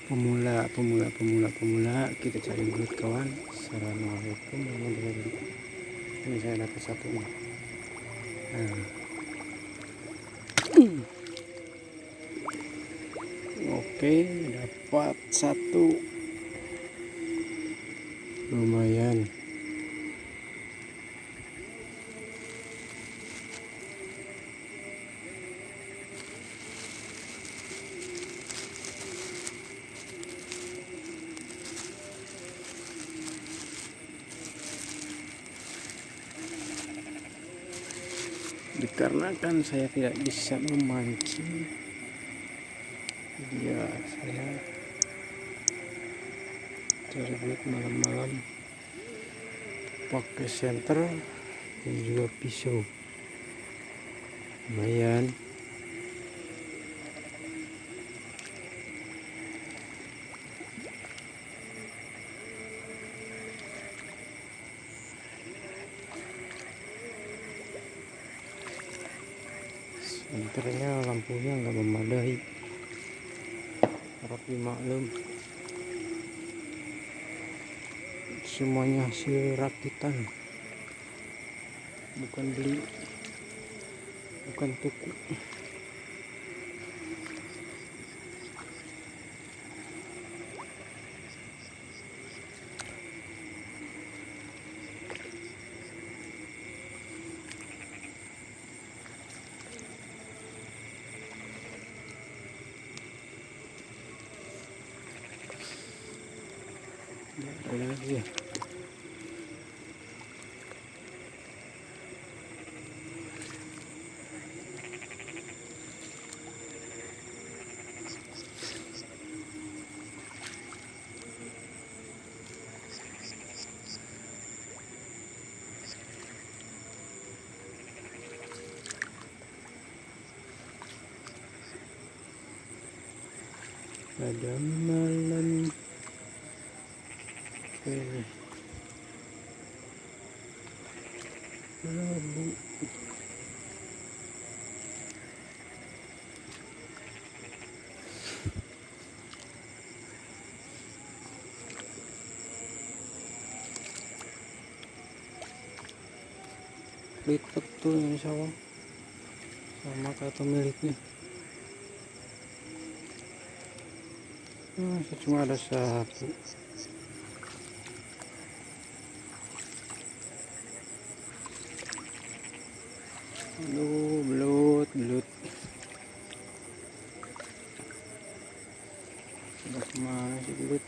pemula kita cari belut kawan. Assalamualaikum warahmatullahi wabarakatuh. Ini saya dapat satu nih. Nah. Oke, dapat satu, lumayan. Dikarenakan saya tidak bisa memancing, ya saya cari belut malam-malam pakai senter dan juga pisau. Lumayan. Senternya lampunya nggak memadai, harap dimaklum. Semuanya hasil rakitan, bukan beli, bukan tuku. Ada lagi ya. Pada malam Rabu, pelit betul ini sawah, sama kayak pemiliknya. Cuma ada satu. Aduh, belut. Sudah kemana sih belut?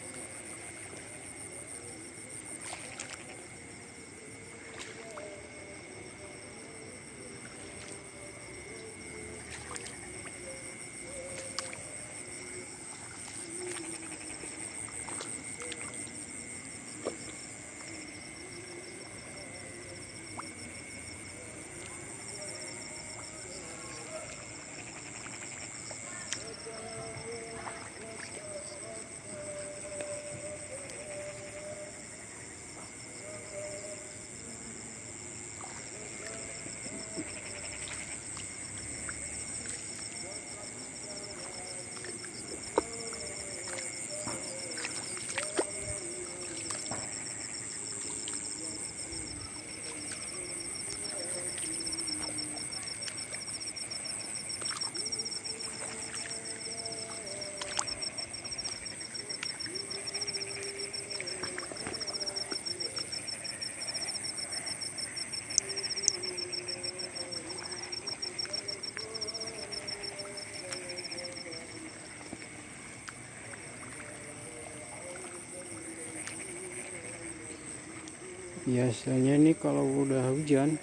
Biasanya nih kalau udah hujan,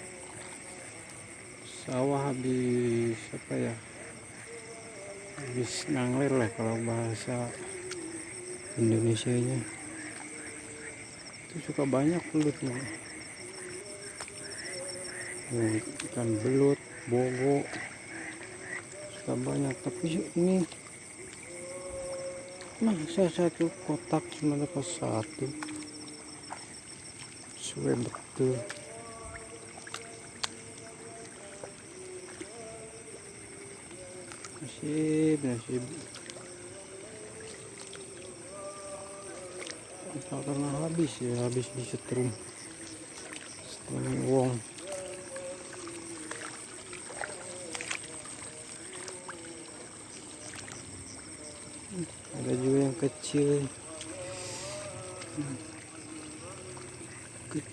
sawah habis habis ngangler lah kalau bahasa Indonesianya. Itu suka banyak belutnya, ikan belut, bogo, suka banyak. Tapi ini masa satu kotak cuma dapat satu, suwe betul. Nasib karena habis disetrum setrum wong. Ada juga yang kecil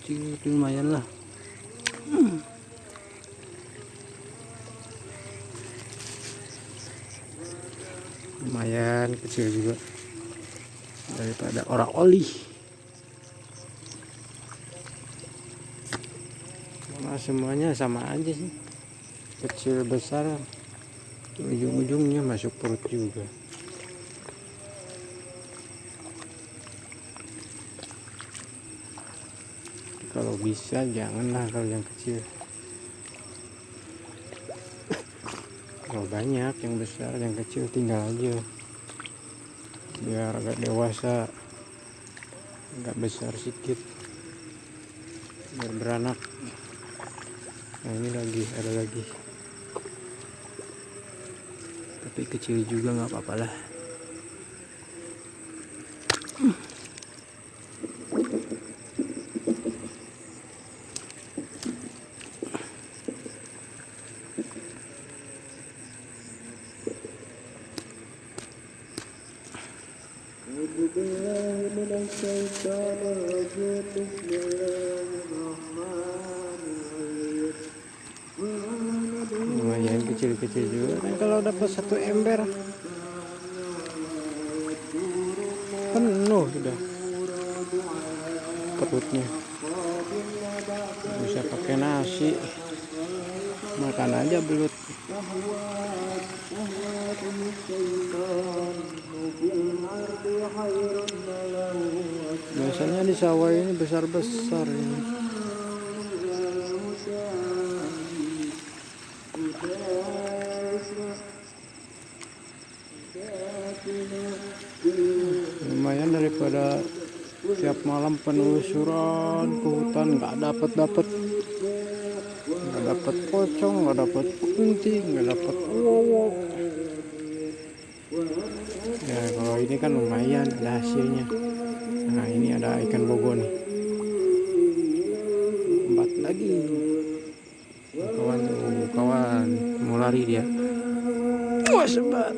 itu lumayan lah. Lumayan kecil juga daripada orang oli. Nah, semuanya sama aja sih, kecil besar ujung-ujungnya masuk perut juga. Kalau bisa janganlah kalau yang kecil. Kalau banyak yang besar, yang kecil tinggal aja biar agak dewasa, agak besar sedikit biar beranak. Nah ini ada lagi tapi kecil juga nggak apa-apa lah. Lumayan kecil-kecil juga. Nah, kalau dapat satu ember penuh sudah perutnya, bisa pakai nasi, makan aja belut. Biasanya di sawah ini besar-besar ini. Lumayan daripada tiap malam penelusuran ke hutan nggak dapat pocong, nggak dapat kunti, nggak dapat wowo. Ya kalau ini kan lumayan ada hasilnya. Nah ini ada ikan bogo nih, empat lagi. Kawan mau lari dia. Wah sebat,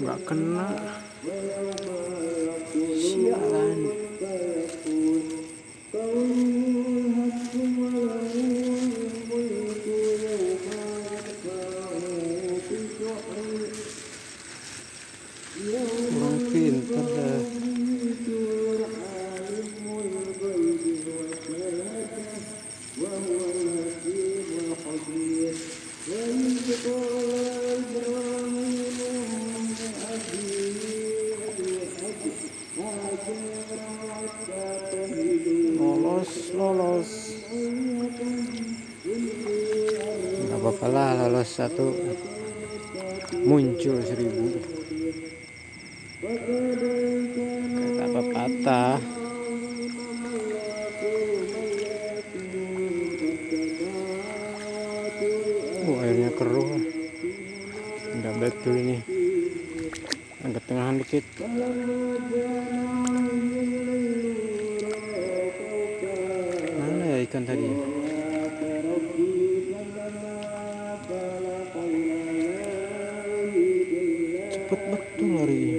nggak kena. Sialan. Kurang pintar dah. Lolos nggak apa-apa lah, lolos satu muncul 1000 kata pepatah. Airnya keruh, nggak betul ini, agak tengahan dikit. Mana ya ikan tadi? Cepet betul larinya.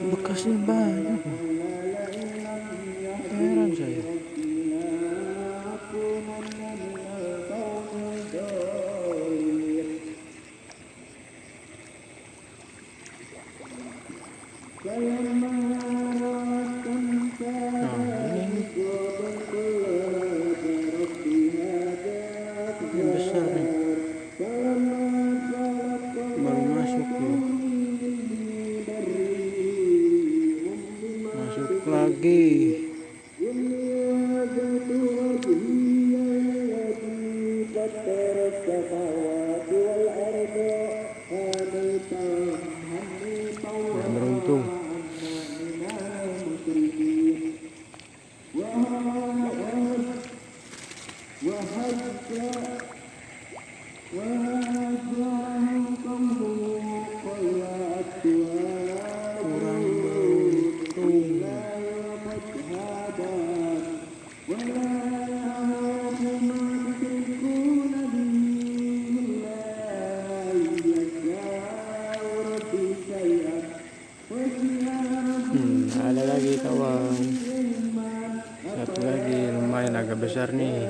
Bekasnya banyak, heran saya. Ini besar nih, baru masuk ya. Masuk lagi. Kurang beruntung. kurang beruntung. Ada lagi kawan, satu lagi lumayan agak besar nih.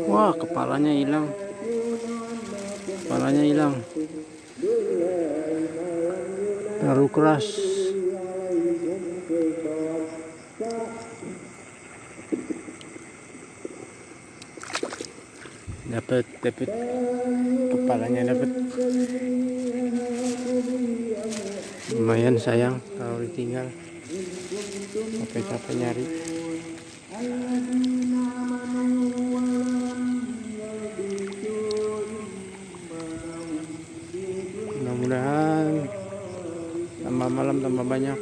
Wah, kepalanya hilang, terlalu keras. Dapat kepalanya, dapat. Lumayan sayang kalau ditinggal, capek-capek nyari. Mudah-mudahan tambah malam tambah banyak.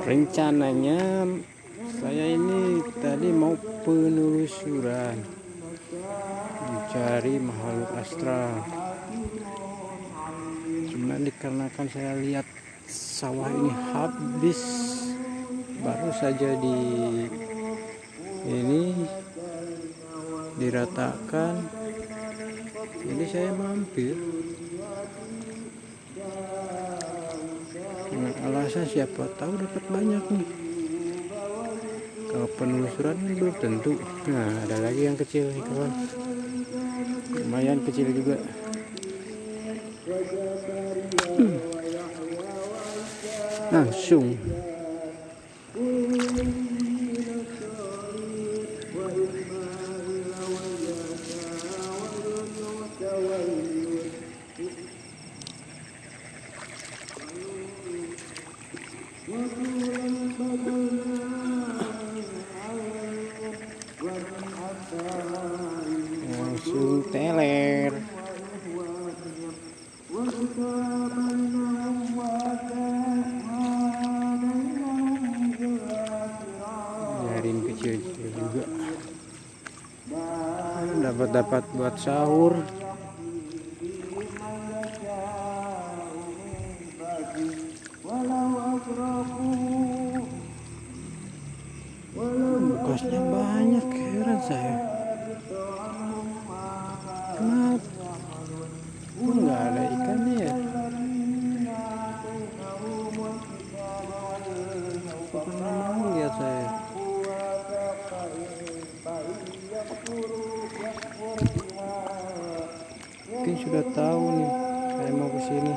Rencananya saya ini tadi mau penelusuran mencari makhluk astral, cuma dikarenakan saya lihat sawah ini habis, baru saja diratakan, jadi saya mampir. Dengan alasan siapa tahu dapat banyak nih. Kalau penelusuran belum tentu. Nah, ada lagi yang kecil nih kawan, lumayan kecil juga. Langsung teler. Nyariin kecil-kecil juga. Dapat buat sahur. Bekasnya banyak, heran saya. Kenapa? Nggak ada ikannya ya? Pernah mau lihat saya. Mungkin sudah tahu nih saya mau ke sini.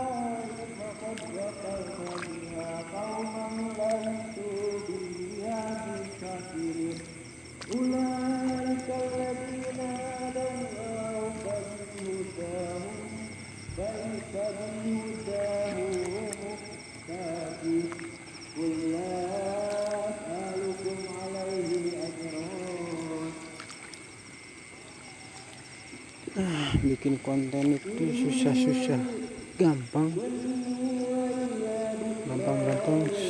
Bikin konten itu susah-susah, gampang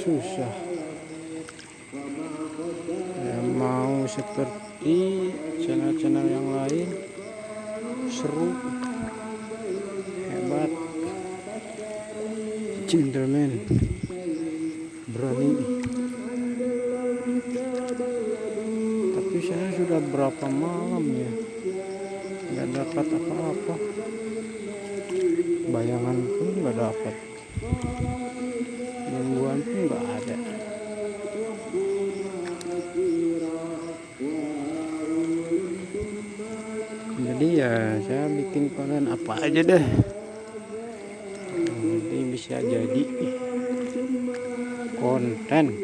susah. Ya, mau seperti channel-channel yang lain seru, hebat, gentleman, berani. Tapi saya sudah berapa malam ya nggak dapat apa-apa, bayangan pun nggak dapat, gangguan pun nggak ada. Jadi ya saya bikin konten apa aja deh, nanti bisa jadi konten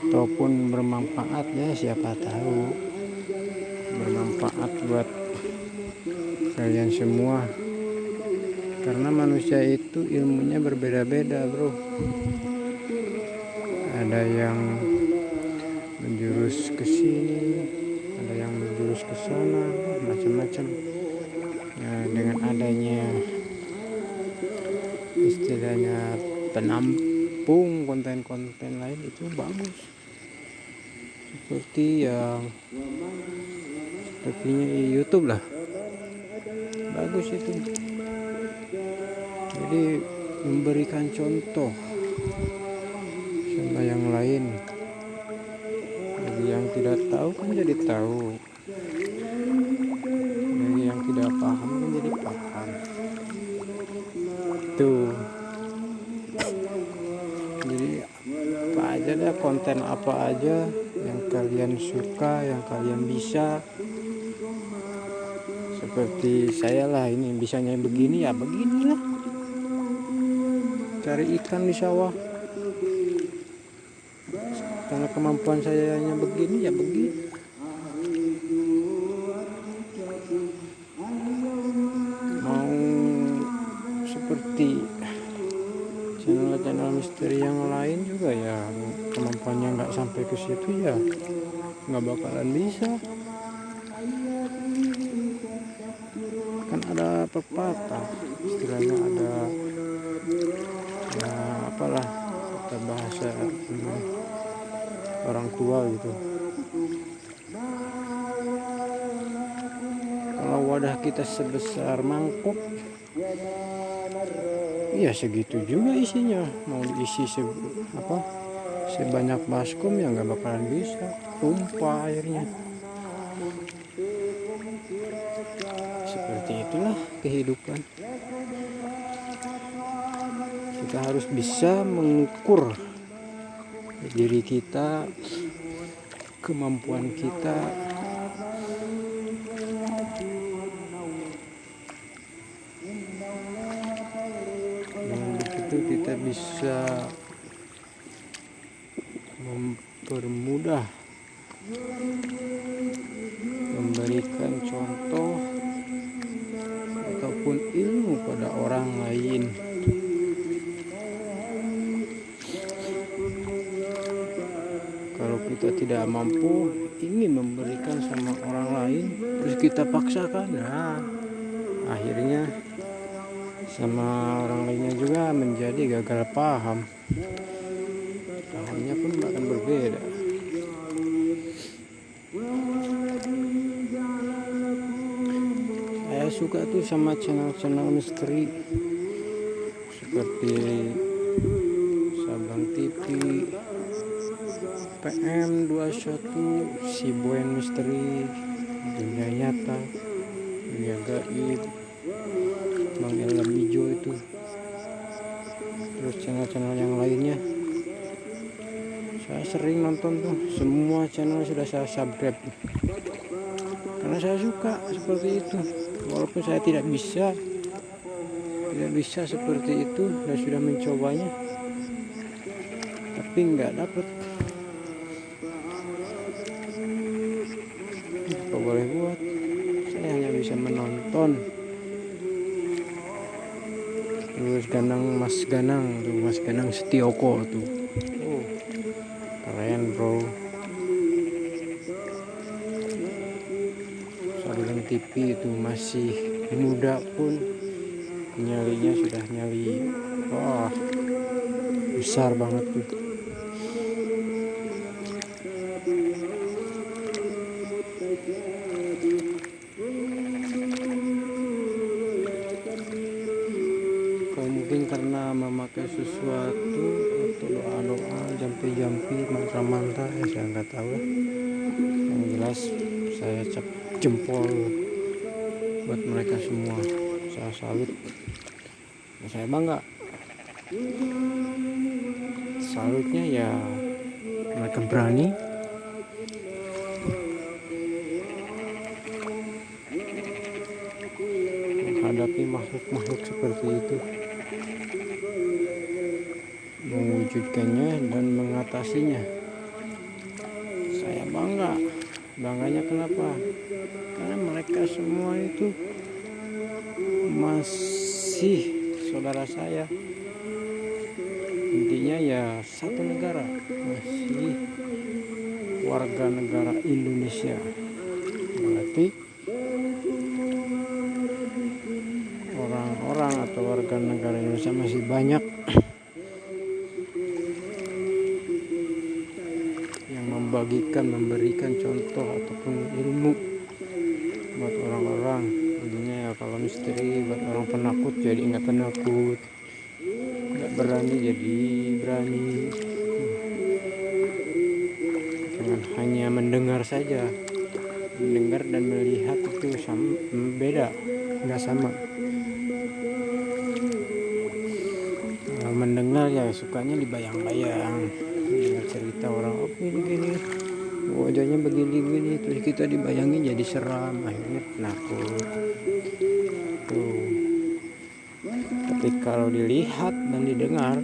ataupun bermanfaat ya, siapa tahu bermanfaat buat kalian semua, karena manusia itu ilmunya berbeda-beda bro. Ada yang menjurus ke sini, ada yang menjurus ke sana, macam-macam. Yang dengan adanya istilahnya penampung konten-konten lain itu bagus, seperti yang sepertinya YouTube lah, bagus itu. Jadi memberikan contoh sama yang lain, bagi yang tidak tahu kan jadi tahu, bagi yang tidak paham kan jadi paham tuh. Jadi apa aja deh, konten apa aja yang kalian suka, yang kalian bisa. Seperti saya lah, ini bisanya begini ya beginilah, cari ikan di sawah. Karena kemampuan saya hanya begini ya begini. Mau seperti channel-channel misteri yang lain juga ya, kemampuannya nggak sampai ke situ ya nggak bakalan bisa. Kan ada pepatah, istilahnya ada ya apalah, kata bahasa orang tua gitu, kalau wadah kita sebesar mangkok ya segitu juga isinya. Mau diisi sebanyak baskom ya nggak bakalan bisa, tumpah airnya. Seperti itulah kehidupan. Kita harus bisa mengukur diri kita, kemampuan kita, dengan begitu kita bisa mempermudah, memberikan contoh ataupun ilmu pada orang lain. Kalau kita tidak mampu ingin memberikan sama orang lain, terus kita paksakan, nah akhirnya sama orang lainnya juga menjadi gagal paham. Pahamnya pun akan berbeda. Saya suka tuh sama channel-channel misteri seperti Sabang TV, PM21, Si Boen Misteri, Dunia Nyata, Dunia Gaib, Bang Ella Bijo itu, terus channel-channel yang lainnya. Saya sering nonton tuh, semua channel sudah saya subscribe karena saya suka seperti itu. Walaupun saya tidak bisa seperti itu, saya sudah mencobanya tapi nggak dapet. Apa boleh buat, saya hanya bisa menonton. Terus Mas Ganang Setioko tuh, keren bro. Sabang TV itu masih muda pun nyalinya sudah nyali, wah besar banget tuh. Kalau mungkin karena memakai sesuatu atau doa-doa, jampi-jampi, mantra-mantra, ya saya nggak tahu. Yang jelas saya cap jempol buat mereka semua. Saya salut, saya bangga. Salutnya ya mereka berani menghadapi makhluk-makhluk seperti itu, mewujudkannya dan mengatasinya. Saya bangganya kenapa? Karena mereka semua itu masih saudara saya. Intinya ya satu negara, masih warga negara Indonesia. Berarti orang atau warga negara Indonesia masih banyak yang memberikan contoh ataupun ilmu buat orang-orang. Jadinya ya kalau misteri buat orang penakut jadi nggak penakut, nggak berani jadi berani, jangan hanya mendengar saja. Mendengar dan melihat itu beda, nggak sama. Mendengar ya sukanya dibayang-bayang, dengar cerita orang begini, wajahnya begini, terus kita dibayangin jadi seram, akhirnya penakut tuh. Tapi kalau dilihat dan didengar,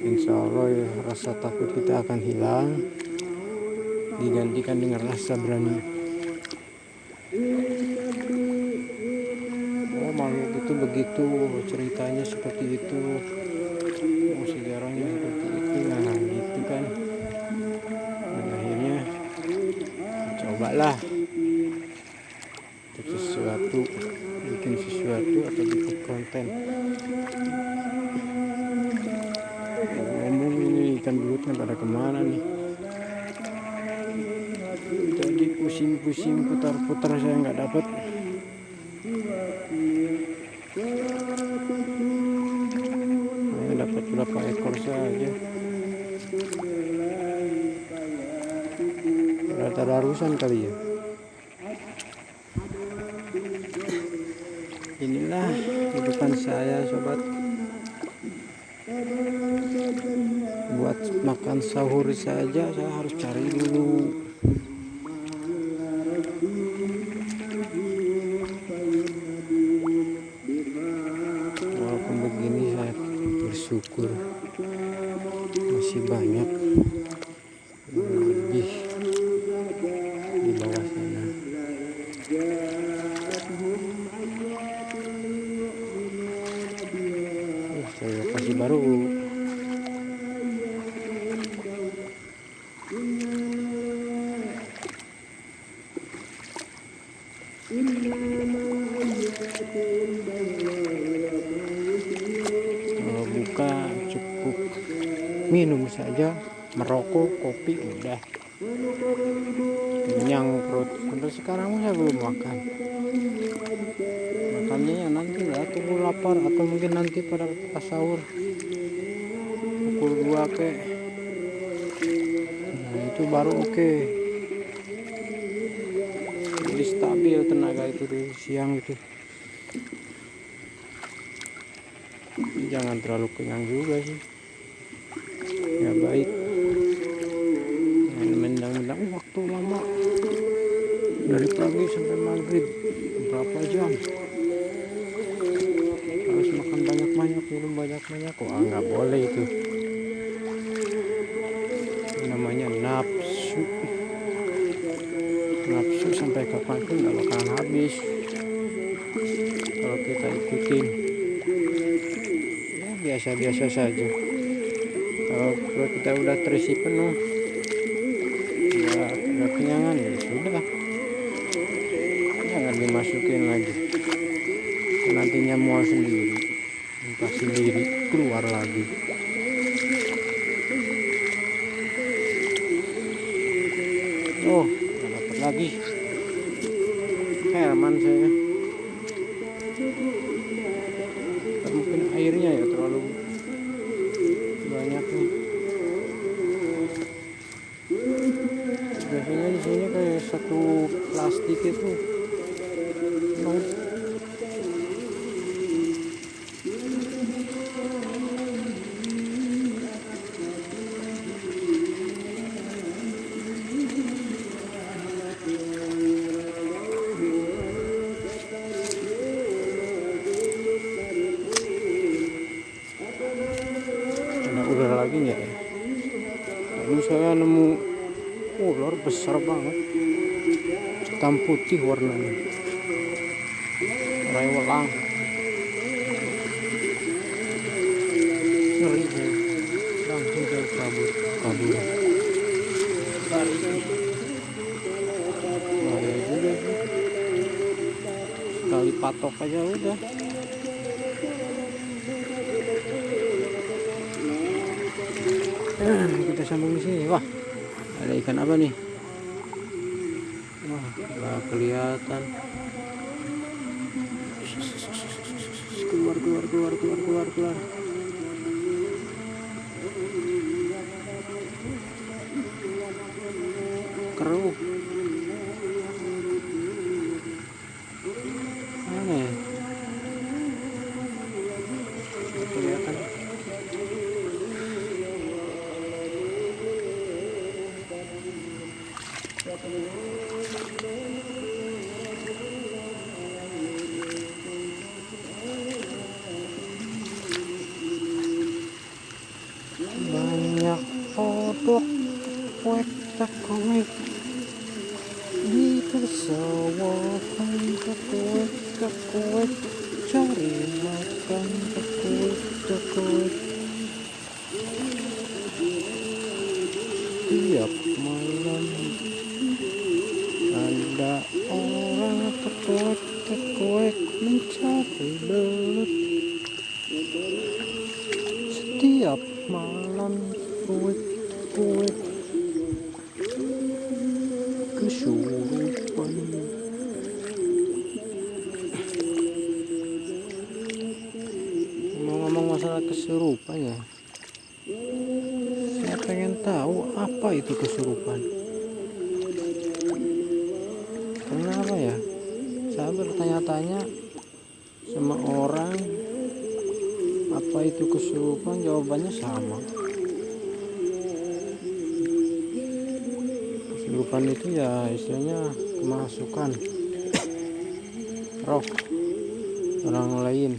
insya Allah ya, rasa takut kita akan hilang, digantikan dengan rasa berani. Oh, makhluk itu begitu, ceritanya seperti itu, oh sejarahnya seperti itu, nah gitu kan. Dan akhirnya cobalah untuk sesuatu, bikin sesuatu atau bikin konten. Ngomong ini ikan belutnya pada kemana nih? Jadi pusing-pusing putar-putar saya nggak dapat. Saya dapat berapa ekor saja. Rata darusan kali ya. Inilah kehidupan saya, sobat. Buat makan sahur saja saya harus cari dulu. Walaupun begini saya bersyukur masih banyak lebih di bawah sana. Saya kasih baru. Kalau buka cukup minum saja, merokok, kopi udah kenyang perut. Sampai sekarang saya belum makan. Makannya ya nanti lah, tunggu lapar atau mungkin nanti pada pas sahur pukul 2 ke. Nah itu baru oke. Jadi stabil tenaga itu di siang itu. Jangan terlalu kenyang juga sih, ya baik. Mendang-mendang waktu lama dari pagi sampai maghrib berapa jam, harus makan banyak-banyak, minum banyak-banyak. Nggak boleh itu, namanya nafsu. Nafsu sampai kapanpun nggak bakalan habis kalau kita ikutin. Biasa-biasa saja. Kalau kita udah terisi penuh, udah kenyangan, ya sudah, jangan dimasukin lagi. Nantinya mual sendiri, entah sendiri keluar lagi. Oh, nggak dapat lagi. Herman saya. Mungkin airnya ya terlalu banyak nih. Biasanya di sini kayak satu plastik itu. Ular lagi nggak ya? Lalu saya nemu ular besar banget, hitam putih warnanya, rewelang, ngeri deh. Langsung saya kabur. Bahaya juga sih. kali patok aja udah. Kita sambung di sini. Wah, ada ikan apa nih? Wah, nggak kelihatan. Keluar. Keruh. Mana ya? Nggak kelihatan. Banyak kodok kuek tak kuek di persawahan, tak kuek cari makan, tak kuek tiap malam ada orang tak kuek mencari belut. Setiap malam kuek kesurupan. Ngomong masalah kesurupan ya, saya pengen tahu apa itu kesurupan. Kenapa ya? Saya bertanya-tanya sama orang apa itu kesurupan, jawabannya sama. Kesurupan itu ya istilahnya kemasukan roh orang lain,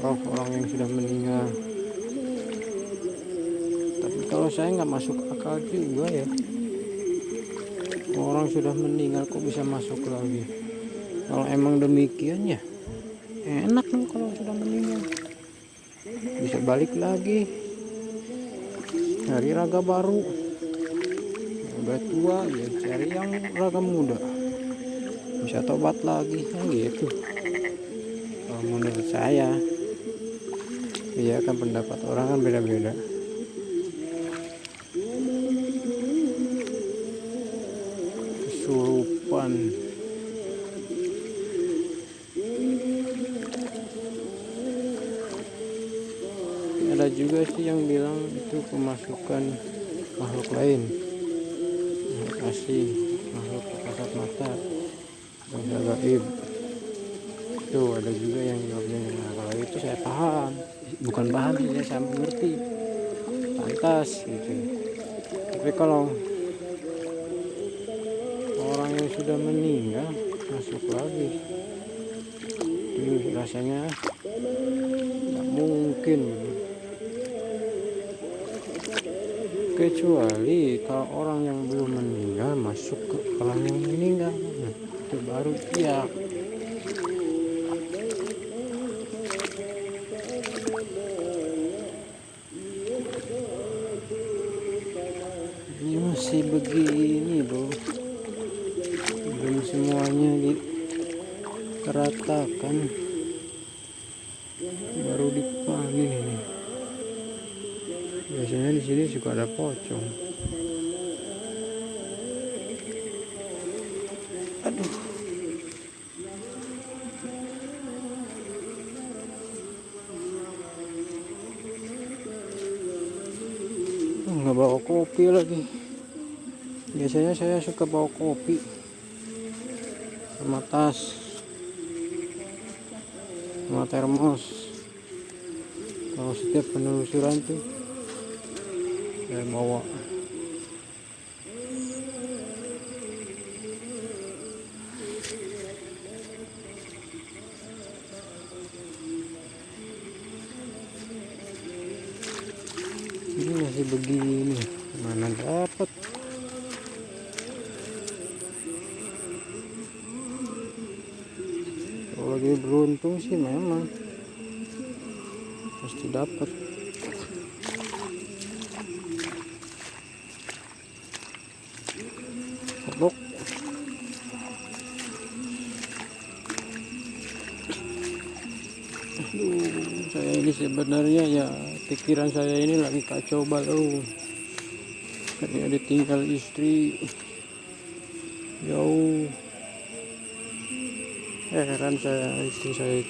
roh orang yang sudah meninggal. Tapi kalau saya nggak masuk akal juga ya, orang sudah meninggal kok bisa masuk lagi. Kalau emang demikian ya enak nih, kalau sudah meninggal bisa balik lagi, cari raga baru. Udah tua ya cari yang raga muda, bisa tobat lagi kan gitu. Kalau menurut saya ya kan, pendapat orang kan beda-beda. Kesurupan ada juga sih yang bilang itu kemasukan makhluk lain, makhluk asing, makhluk kasat mata, benda gaib. Itu ada juga yang jawabnya, nah kalau itu saya paham, bukan paham sih, saya mengerti, pantas gitu. Tapi kalau orang yang sudah meninggal masuk lagi, itu rasanya nggak mungkin gitu. Kecuali kalau orang yang belum meninggal masuk ke orang yang meninggal, nah, itu baru ya. Ini masih begini bro, belum semuanya diratakan, baru dipanen ini. Biasanya di sini suka ada pocong. Aduh. Nggak bawa kopi lagi. Biasanya saya suka bawa kopi sama tas, sama termos. Kalau setiap penelusuran tuh saya bawa. Ini masih begini, mana dapat. Kalau lagi beruntung sih memang pasti dapat. Kodok. Saya ini sebenarnya ya pikiran saya ini lagi kacau balau. Katanya ditinggal istri jauh. Heran saya, istri saya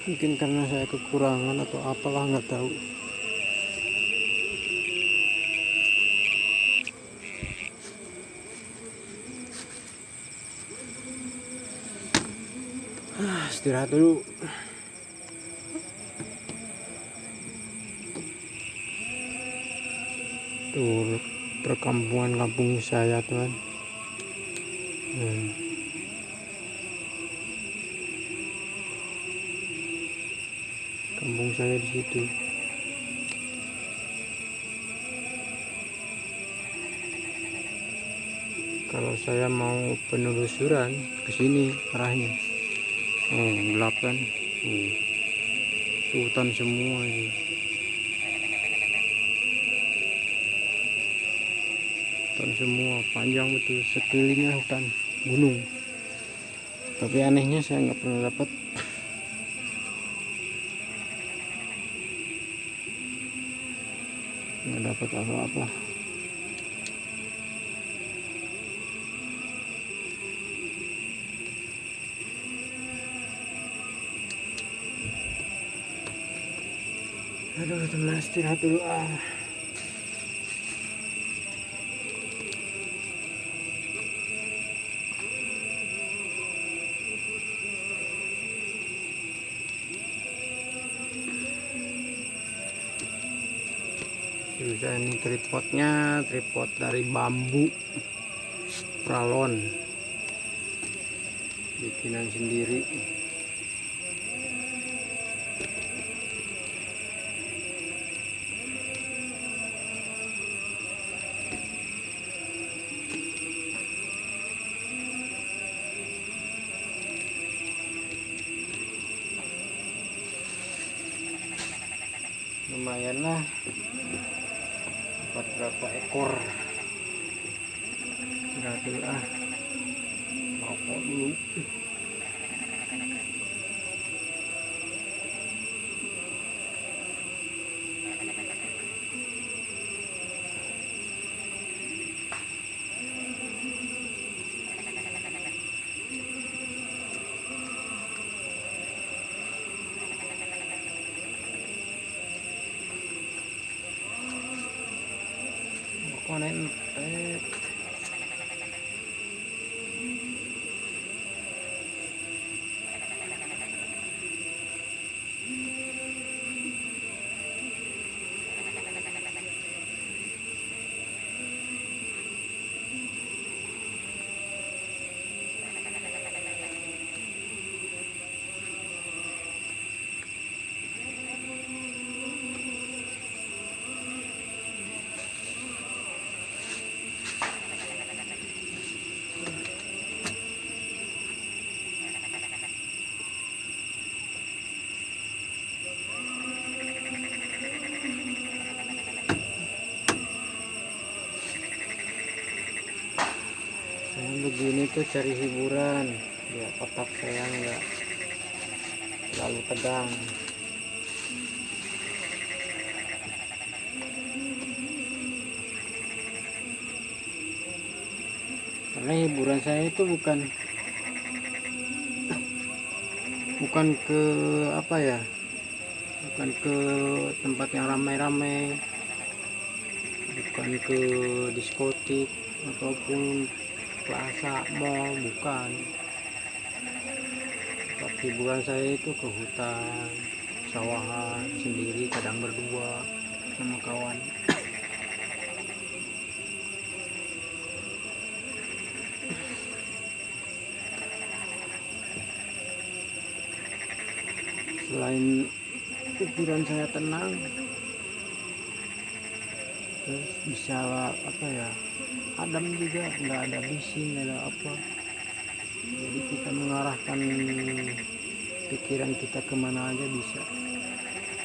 mungkin karena saya kekurangan atau apalah, nggak tahu. Istirahat dulu. Tuh perkampungan kampung saya teman. Kampung saya di situ. Kalau saya mau penelusuran ke sini arahnya. Gelap kan. Hutan semua ini. Hutan semua, panjang betul, sekelilingnya hutan gunung. Tapi anehnya saya nggak pernah dapat apa-apa. Aduh, teman, istirahat dulu Bisa ini tripodnya, tripod dari bambu pralon, bikinan sendiri. Lumayan lah, dapat berapa ekor. Berarti rokok dulu. Konen begini tuh cari hiburan biar otak saya nggak terlalu tegang. Karena hiburan saya itu bukan ke apa ya, bukan ke tempat yang ramai-ramai, bukan ke diskotik ataupun plaza, mall, bukan. Tapi hiburan saya itu ke hutan, sawahan, sendiri, kadang berdua sama kawan. Selain pikiran saya tenang, terus bisa apa ya, adem juga, nggak ada bising, nggak ada apa. Jadi kita mengarahkan pikiran kita kemana aja bisa.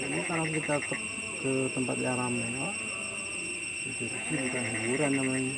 Jadi kalau kita ke tempat yang ramai, itu sih bukan hiburan namanya.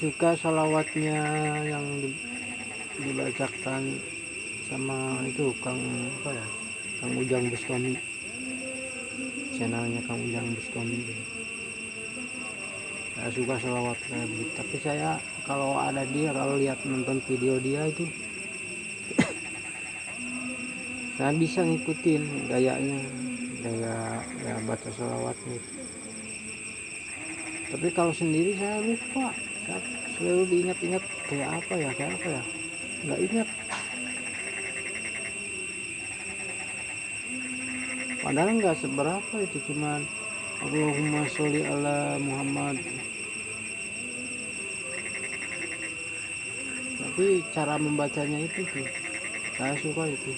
suka salawatnya yang dibacakan sama itu Kang Ujang Bustami, channelnya Kang Ujang Bustami. Saya suka salawat kayak begitu, tapi saya kalau lihat nonton video dia itu saya bisa ngikutin gaya ya baca salawatnya. Tapi kalau sendiri saya lupa, saya selalu diingat-ingat kayak apa ya, nggak ingat. Padahal nggak seberapa, itu cuman Allahumma sholli ala Muhammad. Tapi cara membacanya itu tuh saya suka itu.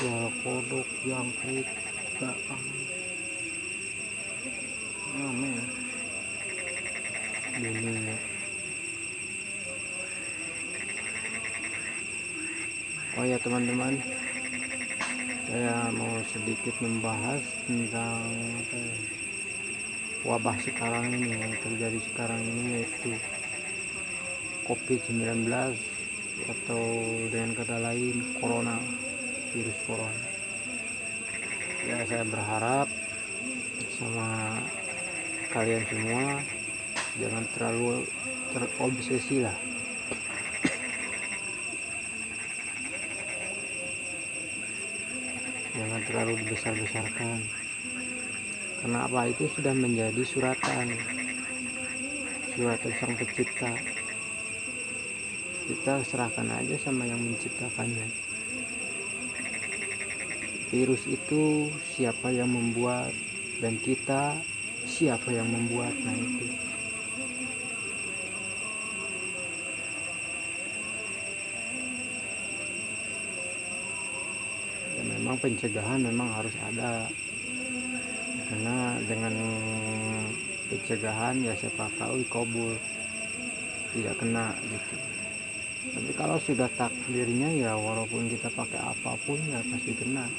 Suara kodok yang tidak namanya dunia. Oh ya teman-teman, saya mau sedikit membahas tentang wabah sekarang ini yang terjadi sekarang ini, yaitu COVID-19 atau dengan kata lain virus corona. Ya, saya berharap sama kalian semua jangan terlalu terobsesi lah. Jangan terlalu dibesar-besarkan. Karena apa, itu sudah menjadi suratan sang pencipta. Kita serahkan aja sama yang menciptakannya. Virus itu siapa yang membuat, dan kita siapa yang membuat. Nah itu ya, memang pencegahan memang harus ada, karena dengan pencegahan ya siapa tahu kabul, tidak kena gitu. Tapi kalau sudah takdirnya ya walaupun kita pakai apapun ya pasti kena,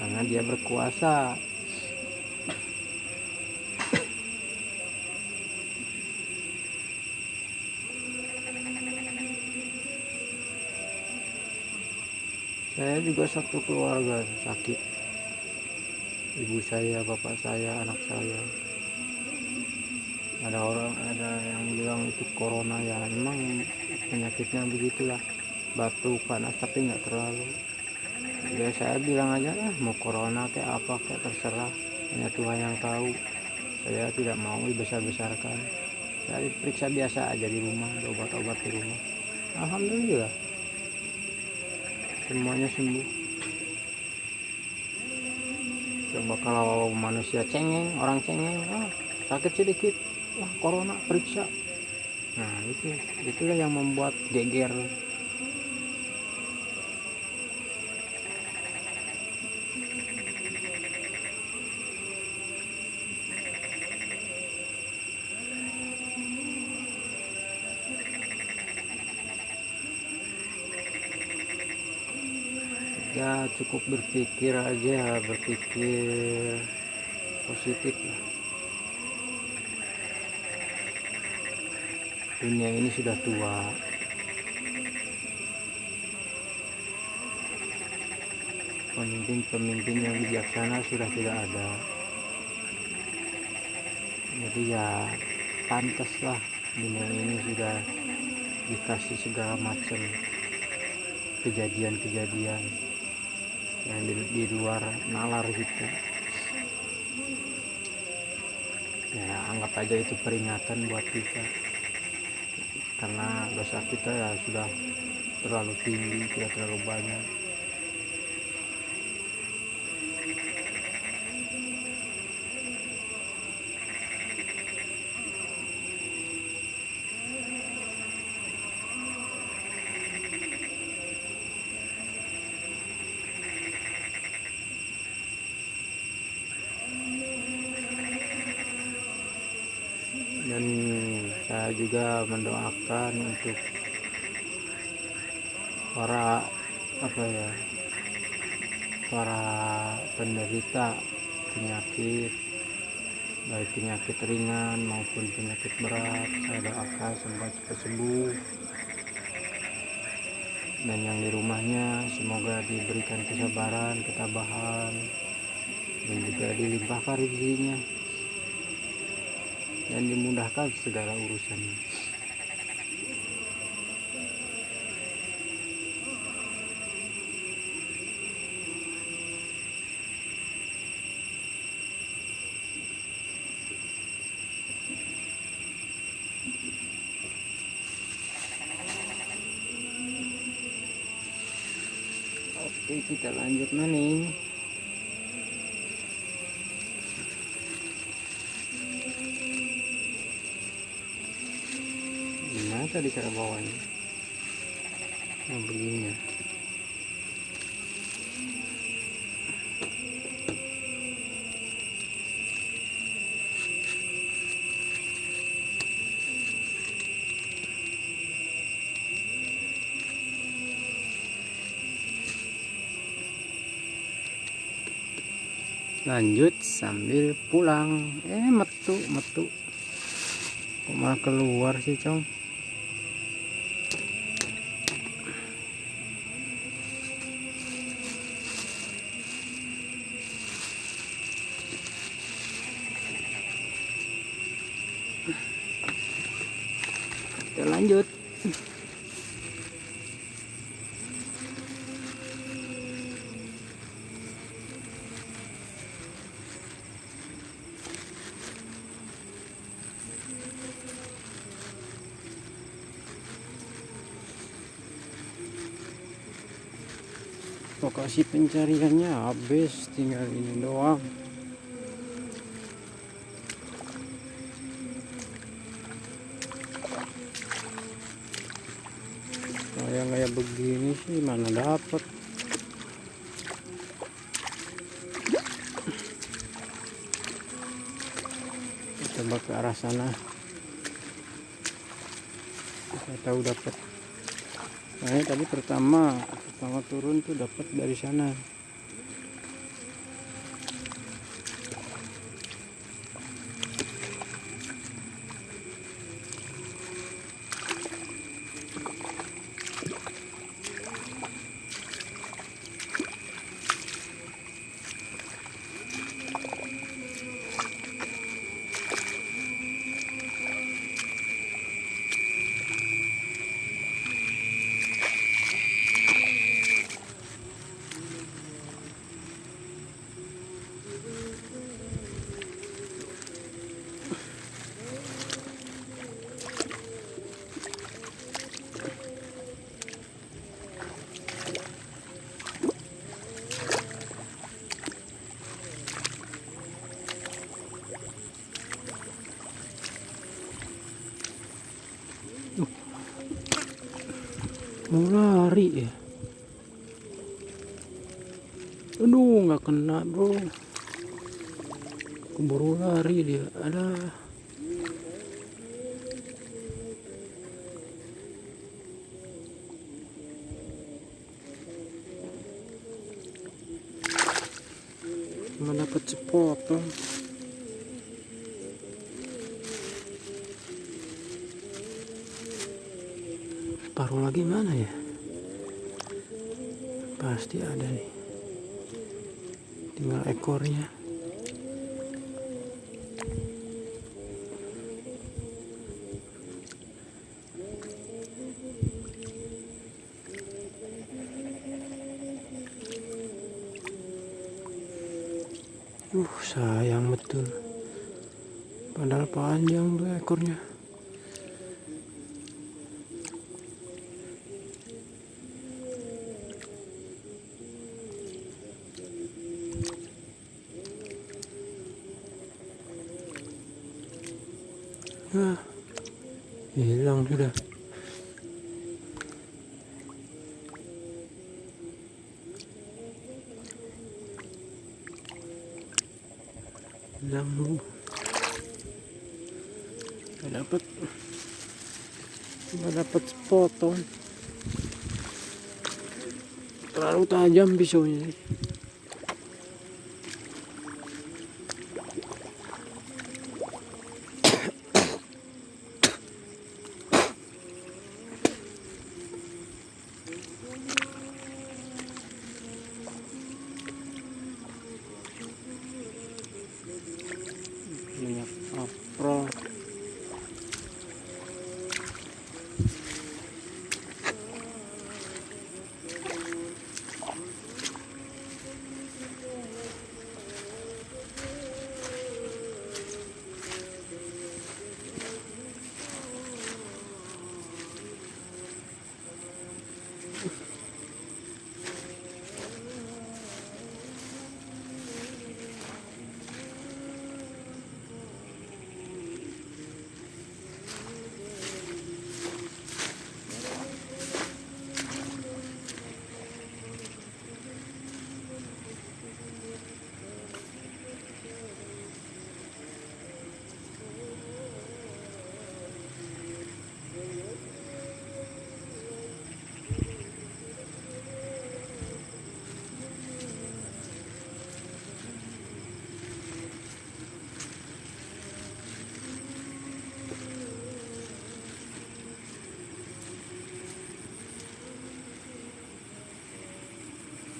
karena dia berkuasa. Saya juga satu keluarga sakit, ibu saya, bapak saya, anak saya. Ada yang bilang itu corona, ya memang penyakitnya begitulah, batuk panas tapi nggak terlalu. Ya saya bilang aja lah, mau corona kayak apa kayak terserah, hanya Tuhan yang tahu. Saya tidak mau dibesar-besarkan. Saya periksa biasa aja di rumah, obat-obat di rumah. Alhamdulillah semuanya sembuh. Coba kalau manusia cengeng, orang cengeng, sakit sedikit, wah corona, periksa. Nah itulah yang membuat geger. Ya cukup berpikir aja, berpikir positif lah. Dunia ini sudah tua, pemimpin-pemimpin yang bijaksana sudah tidak ada. Jadi ya pantaslah dunia ini sudah dikasih segala macam kejadian-kejadian yang di luar nalar gitu. Ya anggap aja itu peringatan buat kita. karena dosa kita ya sudah terlalu tinggi, tidak terlalu banyak. Dan saya juga mendoakan untuk para penderita penyakit, baik penyakit ringan maupun penyakit berat. Saya doakan semoga cepat sembuh, dan yang di rumahnya semoga diberikan kesabaran, ketabahan, dan juga dilimpahkan rezekinya dan dimudahkan segala urusannya. Oke, kita lanjut maning. Gimana tadi cara bawanya? Oh, begini ya. Lanjut sambil pulang. Metu kok malah keluar sih, Cong. Kita lanjut. Lokasi pencariannya habis, tinggal ini doang. Kayak begini sih mana dapat. Coba ke arah sana, saya tahu dapat. Nah, tadi pertama turun tuh dapat dari sana. Mau lari ya. Aduh, nggak kena bro, keburu lari dia. Ada cuma dapat sepotong. Paruh lagi mana ya? Pasti ada nih, tinggal ekornya. Sayang betul, padahal panjang tuh ekornya. Ah, hilang sudah. Hilang dulu. Nggak dapat sepotong. Terlalu tajam pisaunya. Minyak aprol.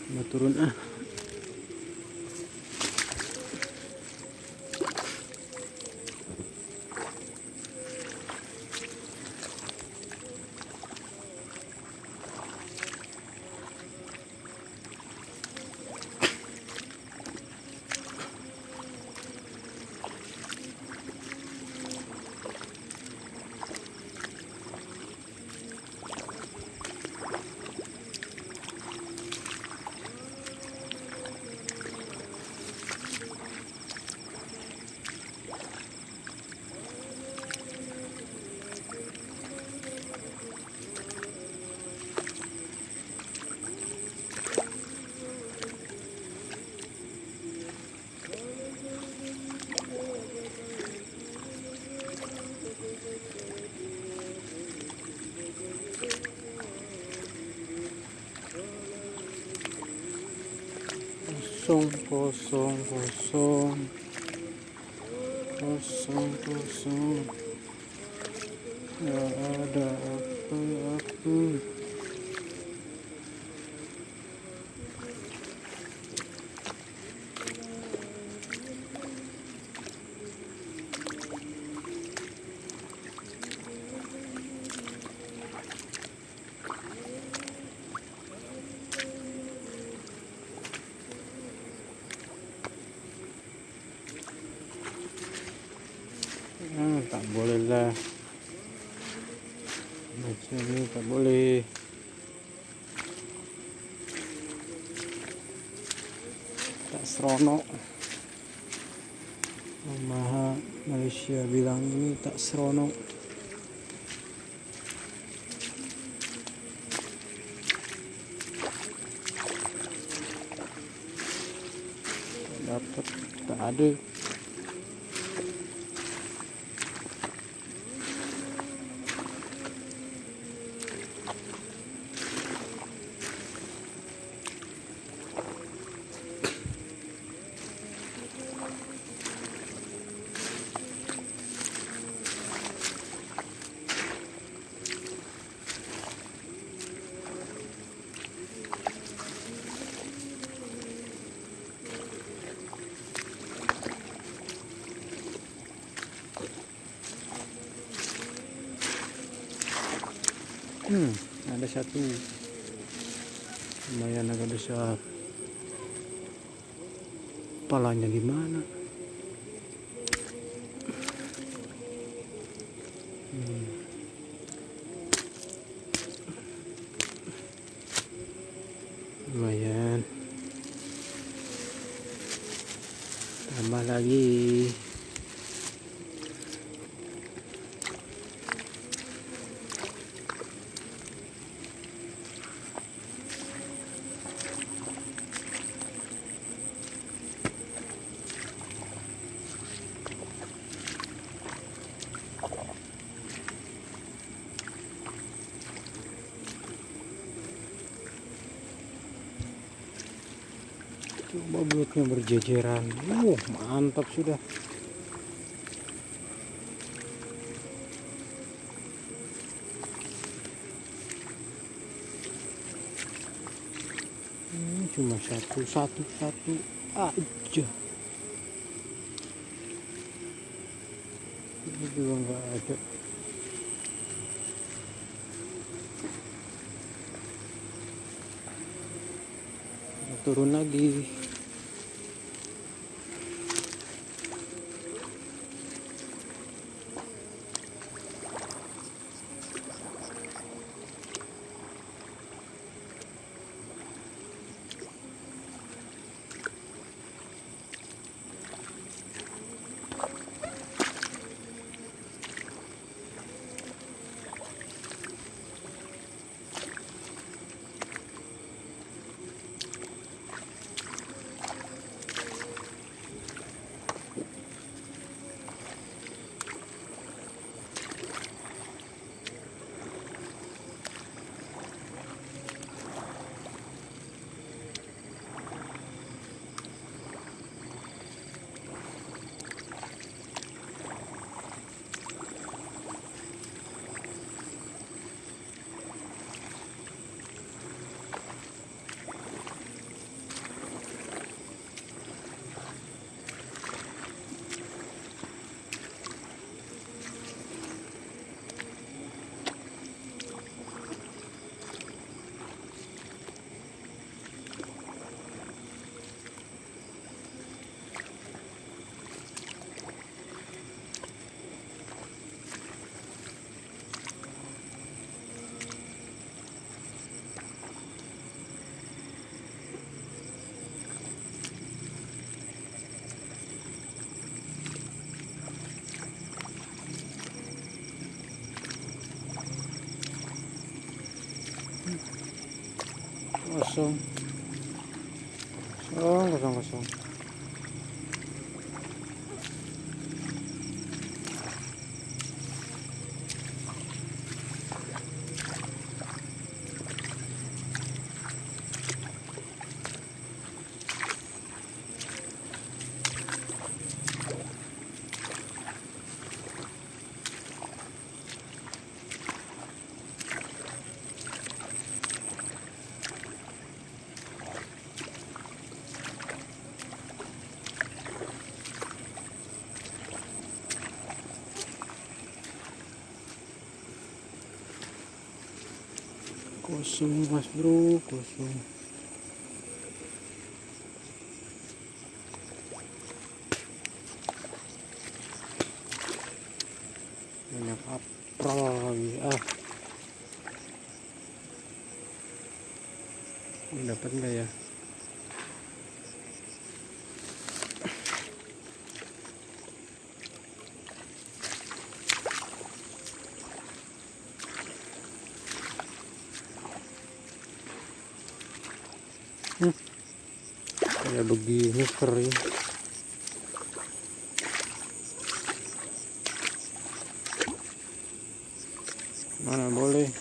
Mau turun ah. Kosong, kosong, kosong, kosong, kosong. Gak ada apa-apa. Tak boleh lah. Macam ni tak boleh. Tak seronok. Maha Malaysia bilang ini tak seronok. Dapat tak ada. Ada satu lumayan agak besar. Kepalanya di mana? Lumayan. Tambah lagi. Coba belutnya berjejeran. Mantap sudah. Cuma satu aja. Ini juga nggak ada. Turun lagi. Kosong. Kosong. Kosong mas bro, kosong. Banyak apel lagi. Dapat enggak ya? Kayak begini kering. Mana boleh.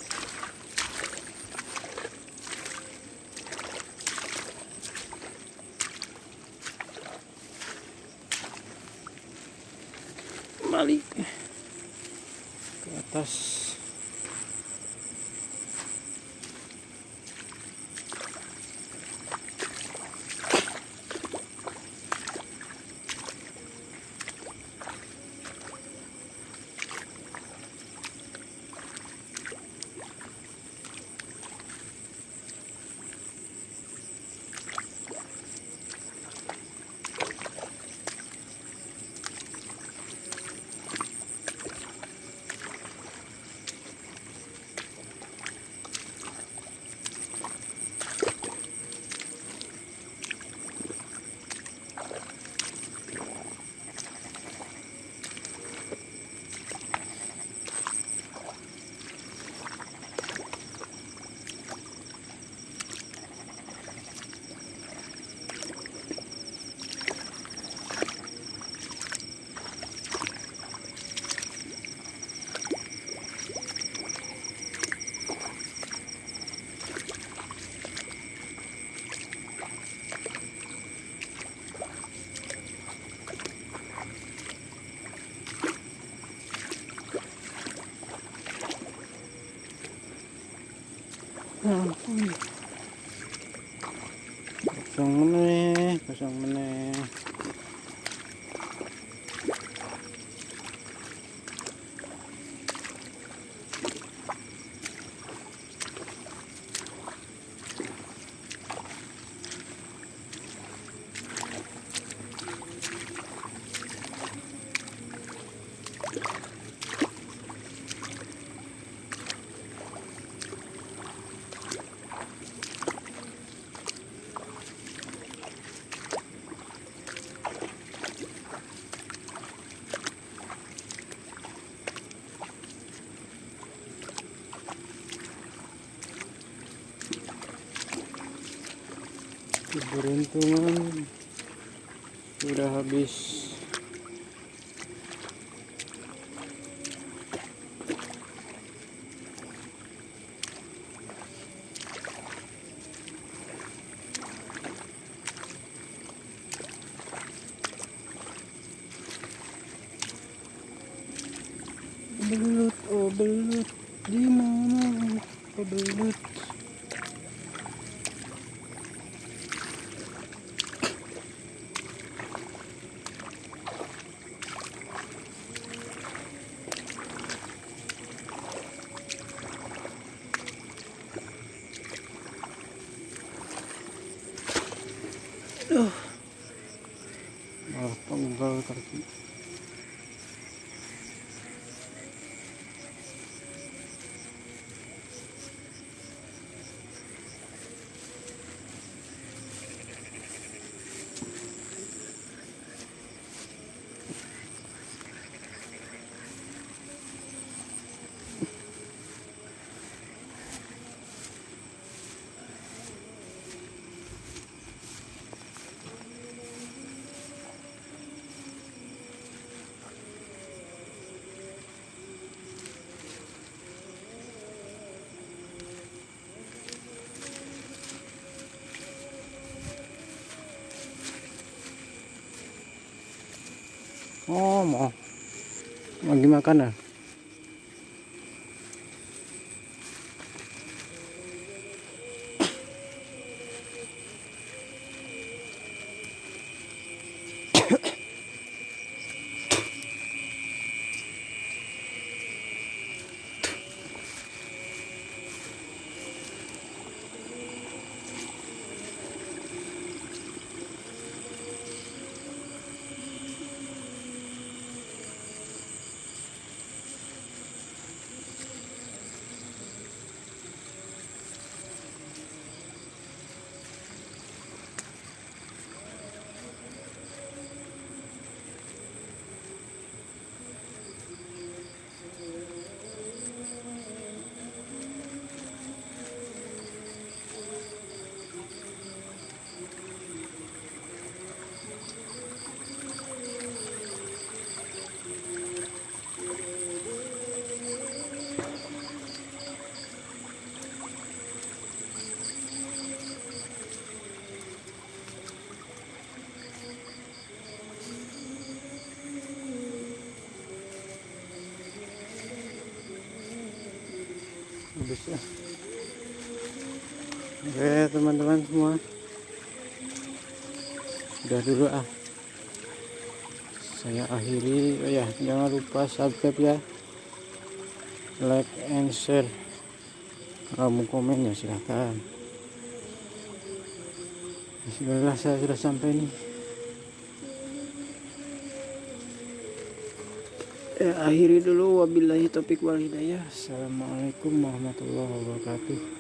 Balik ke atas. kosong meneh. Keberuntungan sudah habis. Belut, oh belut, di mana? Oh belut. Malah penggal kaki. Oh, mau lagi makan ya? Habis ya. Oke teman-teman semua, udah dulu saya akhiri. Oh ya, jangan lupa subscribe ya, like and share. Kalau mau komen ya silahkan. Bismillah, saya sudah sampai nih. Akhiri dulu, wabillahi taufiq wal hidayah. Assalamualaikum warahmatullahi wabarakatuh.